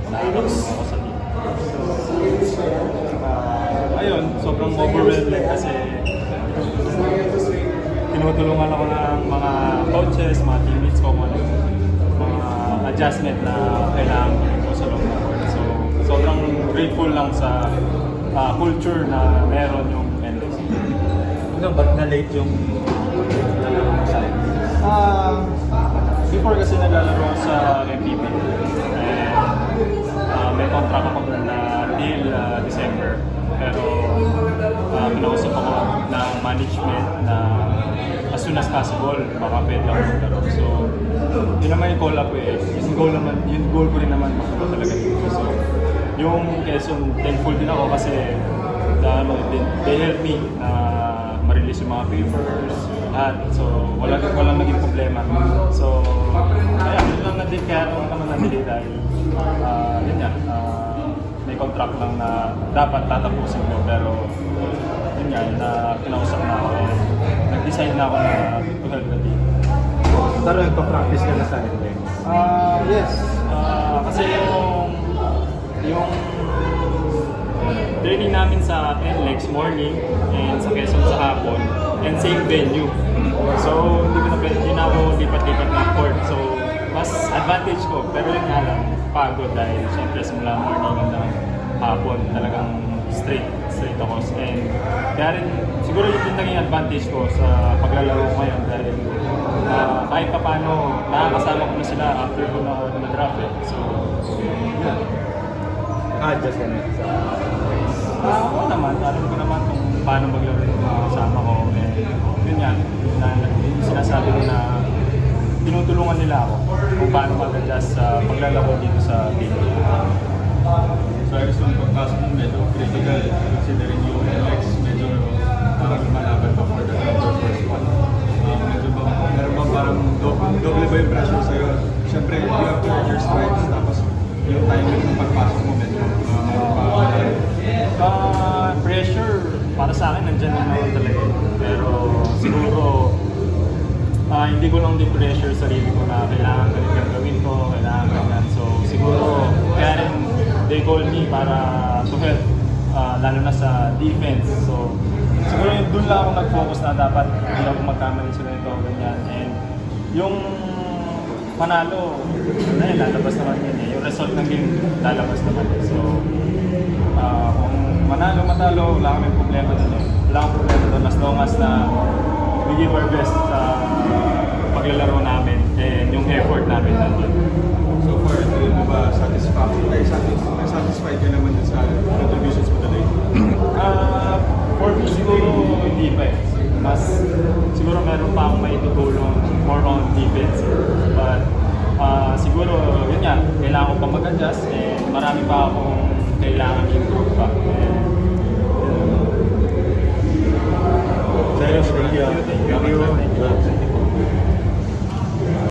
nakakapos ako sa team. Ayun, sobrang overwhelming kasi tinutulungan ako ng mga coaches, mga teammates ko, mga adjustment na kailangan ko sa loob ng court. So, sobrang grateful lang sa culture na meron yung NLEX. Ba't na-late yung nalaro mo sa Before kasi naglalaro ako sa MPP. And may contract ako na deal December. Pero pinausap ako ng management na as soon as possible, baka pwede ako maglaro. So, yun naman yung call up eh. Yung goal ko rin naman maglaro talaga dito. So, yung Quezon, thankful din ako kasi they help me na ma-release yung mga papers, lahat. So, walang naging problema. So, kaya yun lang na-delay, kaya naman na-delay dahil yun nga, may contract lang na dapat tatapusin ko. Pero yun nga, na kinausap na ako and nag-decide na ako na to help the team. Pero nagpa-practice ka na sa NLEX? Yes. Kasi yung training namin sa NLEX morning and sa Quezon sa hapon and same venue. So, hindi na ako lipat-lipat ng court. So, mas advantage ko. Pero yun nga lang, pagod dahil siyempre simula morning hanggang hapon talagang straight ako. And kaya rin, siguro yung naging advantage ko sa paglalaro ko ngayon dahil kahit pa paano, nakakasama ko na sila after ko na-draft eh. So, yun. Adjust ka na sa Ako naman, alam ko naman kung paano maglaro yung mga kasama ko. And yun nga, yung sinasabi ko na tinutulungan nila ako kung paano mag-adjust sa paglalaro dito sa team. So I guess yung pagpasok mo medyo critical considering yung NLEX medyo lumalaban pa for the first one. Medyo ba, meron ba parang doble ba yung pressure sa'yo? Siyempre, you have to earn your stripes tapos yung timing ng pagpasok mo medyo Pressure, para sa akin, nandyan naman talaga. Pero siguro, hindi ko lang din pressure sarili ko na kailangan ganito gawin ko, kailangan ganyan. So siguro, kaya rin they call me para to help, lalo na sa defense. So siguro doon lang ako nag-focus na dapat hindi ako magkamali sa ganito, ganyan. And yung manalo, lalabas naman yun eh. Yung result ng game, lalabas naman eh. So, kung manalo, matalo, wala kaming problema doon eh. Wala akong problema doon as long as na we give our best sa paglalaro namin and yung effort namin nandun. so far, hindi mo ba satisfied ka naman din sa contributions mo today? For me, siguro hindi pa eh. Mas siguro meron pa akong maitutulong more on defense. But siguro, yun nga, kailangan ko pa mag-adjust and marami pa akong kailangan improve pa. Thank you.